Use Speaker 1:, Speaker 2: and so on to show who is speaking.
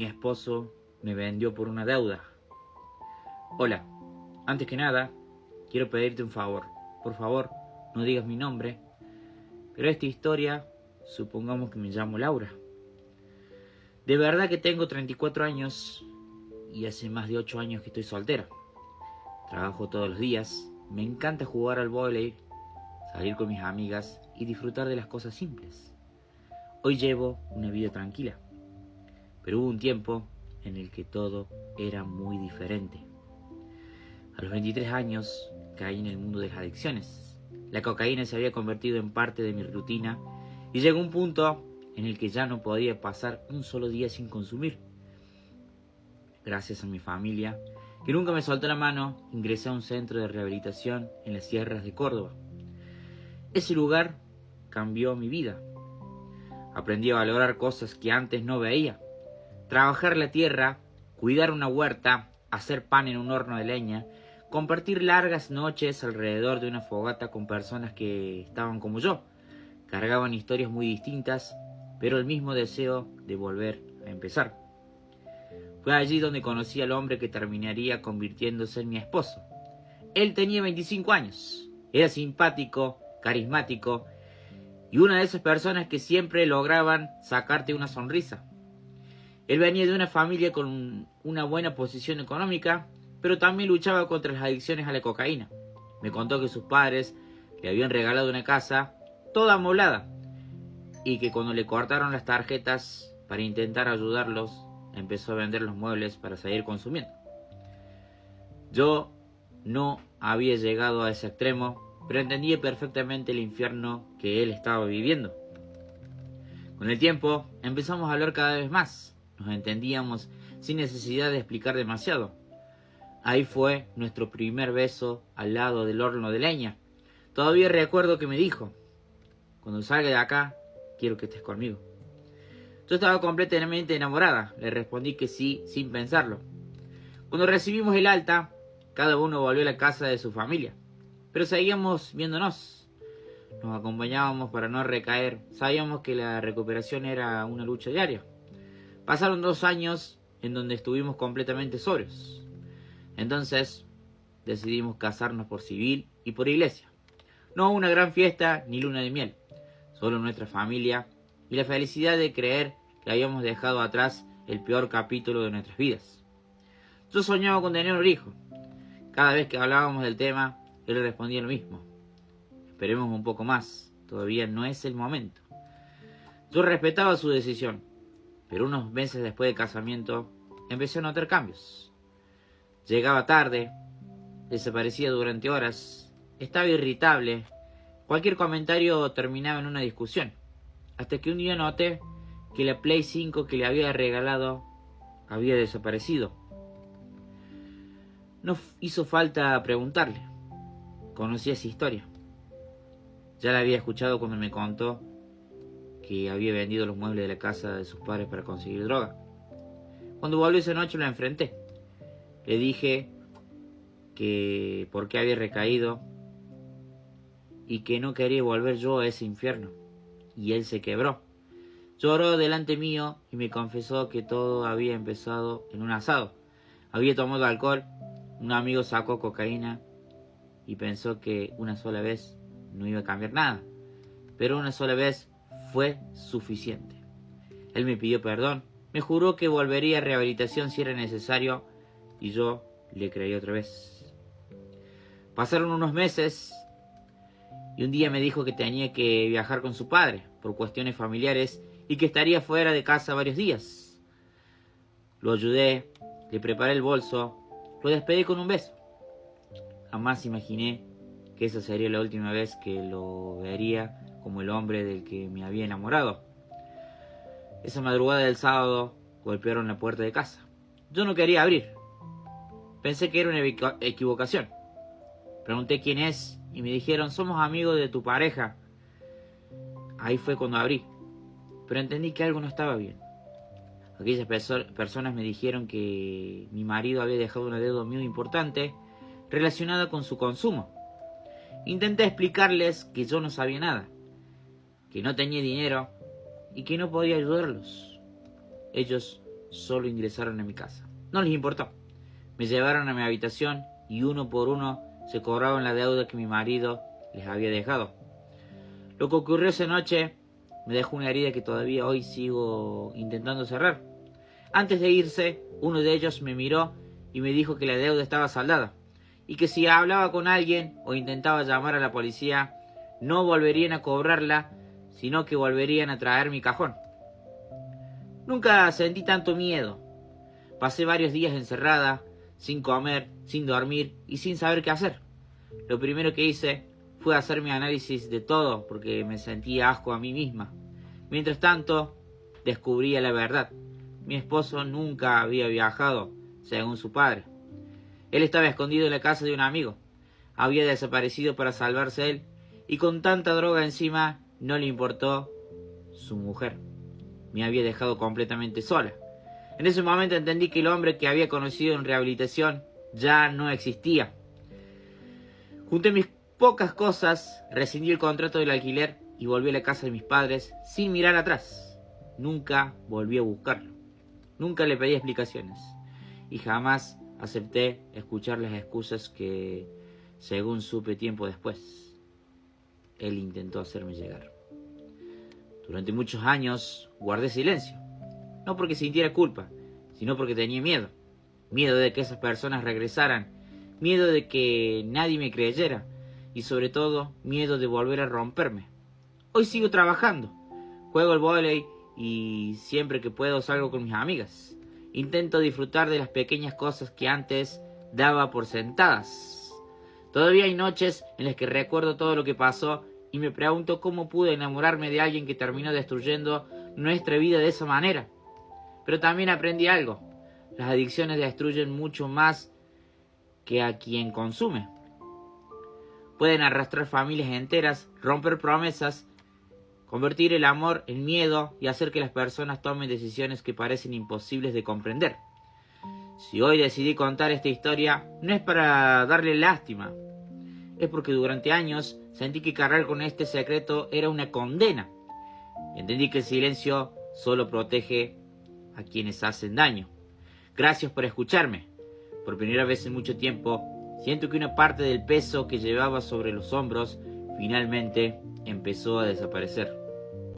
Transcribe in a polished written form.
Speaker 1: Mi esposo me vendió por una deuda. Hola, antes que nada, quiero pedirte un favor. Por favor, no digas mi nombre, pero esta historia, supongamos que me llamo Laura. De verdad que tengo 34 años y hace más de 8 años que estoy soltera. Trabajo todos los días, me encanta jugar al vóley, salir con mis amigas y disfrutar de las cosas simples. Hoy llevo una vida tranquila, pero hubo un tiempo en el que todo era muy diferente. A los 23 años caí en el mundo de las adicciones. La cocaína se había convertido en parte de mi rutina y llegó un punto en el que ya no podía pasar un solo día sin consumir. Gracias a mi familia, que nunca me soltó la mano, ingresé a un centro de rehabilitación en las sierras de Córdoba. Ese lugar cambió mi vida. Aprendí a valorar cosas que antes no veía. Trabajar la tierra, cuidar una huerta, hacer pan en un horno de leña, compartir largas noches alrededor de una fogata con personas que estaban como yo. Cargaban historias muy distintas, pero el mismo deseo de volver a empezar. Fue allí donde conocí al hombre que terminaría convirtiéndose en mi esposo. Él tenía 25 años, era simpático, carismático y una de esas personas que siempre lograban sacarte una sonrisa. Él venía de una familia con una buena posición económica, pero también luchaba contra las adicciones a la cocaína. Me contó que sus padres le habían regalado una casa toda amoblada y que cuando le cortaron las tarjetas para intentar ayudarlos, empezó a vender los muebles para seguir consumiendo. Yo no había llegado a ese extremo, pero entendía perfectamente el infierno que él estaba viviendo. Con el tiempo empezamos a hablar cada vez más. Nos entendíamos sin necesidad de explicar demasiado. Ahí fue nuestro primer beso al lado del horno de leña. Todavía recuerdo que me dijo: cuando salga de acá, quiero que estés conmigo. Yo estaba completamente enamorada. Le respondí que sí, sin pensarlo. Cuando recibimos el alta, cada uno volvió a la casa de su familia. Pero seguíamos viéndonos. Nos acompañábamos para no recaer. Sabíamos que la recuperación era una lucha diaria. Pasaron 2 años en donde estuvimos completamente sobrios. Entonces decidimos casarnos por civil y por iglesia. No una gran fiesta ni luna de miel. Solo nuestra familia y la felicidad de creer que habíamos dejado atrás el peor capítulo de nuestras vidas. Yo soñaba con tener un hijo. Cada vez que hablábamos del tema, él respondía lo mismo: esperemos un poco más, todavía no es el momento. Yo respetaba su decisión, pero unos meses después del casamiento empecé a notar cambios. Llegaba tarde, desaparecía durante horas, estaba irritable, cualquier comentario terminaba en una discusión. Hasta que un día noté que la Play 5 que le había regalado había desaparecido. No hizo falta preguntarle. Conocía esa historia. Ya la había escuchado cuando me contó que había vendido los muebles de la casa de sus padres para conseguir droga. Cuando volvió esa noche lo enfrenté. Le dije que por qué había recaído y que no quería volver yo a ese infierno. Y él se quebró. Lloró delante mío y me confesó que todo había empezado en un asado. Había tomado alcohol, un amigo sacó cocaína y pensó que una sola vez no iba a cambiar nada. Pero una sola vez fue suficiente. Él me pidió perdón, me juró que volvería a rehabilitación si era necesario y yo le creí otra vez. Pasaron unos meses y un día me dijo que tenía que viajar con su padre por cuestiones familiares y que estaría fuera de casa varios días. Lo ayudé, le preparé el bolso, lo despedí con un beso. Jamás imaginé que esa sería la última vez que lo vería como el hombre del que me había enamorado. Esa madrugada del sábado golpearon la puerta de casa. Yo no quería abrir. Pensé que era una equivocación. Pregunté quién es y me dijeron: somos amigos de tu pareja. Ahí fue cuando abrí, pero entendí que algo no estaba bien. Aquellas personas me dijeron que mi marido había dejado una deuda muy importante relacionada con su consumo. Intenté explicarles que yo no sabía nada, que no tenía dinero y que no podía ayudarlos. Ellos solo ingresaron a mi casa. No les importó. Me llevaron a mi habitación y uno por uno se cobraban la deuda que mi marido les había dejado. Lo que ocurrió esa noche me dejó una herida que todavía hoy sigo intentando cerrar. Antes de irse, uno de ellos me miró y me dijo que la deuda estaba saldada y que si hablaba con alguien o intentaba llamar a la policía, no volverían a cobrarla, sino que volverían a traer mi cajón. Nunca sentí tanto miedo. Pasé varios días encerrada, sin comer, sin dormir y sin saber qué hacer. Lo primero que hice fue hacerme análisis de todo porque me sentía asco a mí misma. Mientras tanto, descubría la verdad. Mi esposo nunca había viajado, según su padre. Él estaba escondido en la casa de un amigo. Había desaparecido para salvarse él y con tanta droga encima no le importó su mujer. Me había dejado completamente sola. En ese momento entendí que el hombre que había conocido en rehabilitación ya no existía. Junté mis pocas cosas, rescindí el contrato del alquiler y volví a la casa de mis padres sin mirar atrás. Nunca volví a buscarlo. Nunca le pedí explicaciones. Y jamás acepté escuchar las excusas que, según supe tiempo después, él intentó hacerme llegar. Durante muchos años guardé silencio. No porque sintiera culpa, sino porque tenía miedo. Miedo de que esas personas regresaran. Miedo de que nadie me creyera. Y sobre todo, miedo de volver a romperme. Hoy sigo trabajando. Juego al vóley y siempre que puedo salgo con mis amigas. Intento disfrutar de las pequeñas cosas que antes daba por sentadas. Todavía hay noches en las que recuerdo todo lo que pasó y me pregunto cómo pude enamorarme de alguien que terminó destruyendo nuestra vida de esa manera. Pero también aprendí algo. Las adicciones destruyen mucho más que a quien consume. Pueden arrastrar familias enteras, romper promesas, convertir el amor en miedo y hacer que las personas tomen decisiones que parecen imposibles de comprender. Si hoy decidí contar esta historia, no es para darle lástima. Es porque durante años sentí que cargar con este secreto era una condena. Entendí que el silencio solo protege a quienes hacen daño. Gracias por escucharme. Por primera vez en mucho tiempo, siento que una parte del peso que llevaba sobre los hombros finalmente empezó a desaparecer.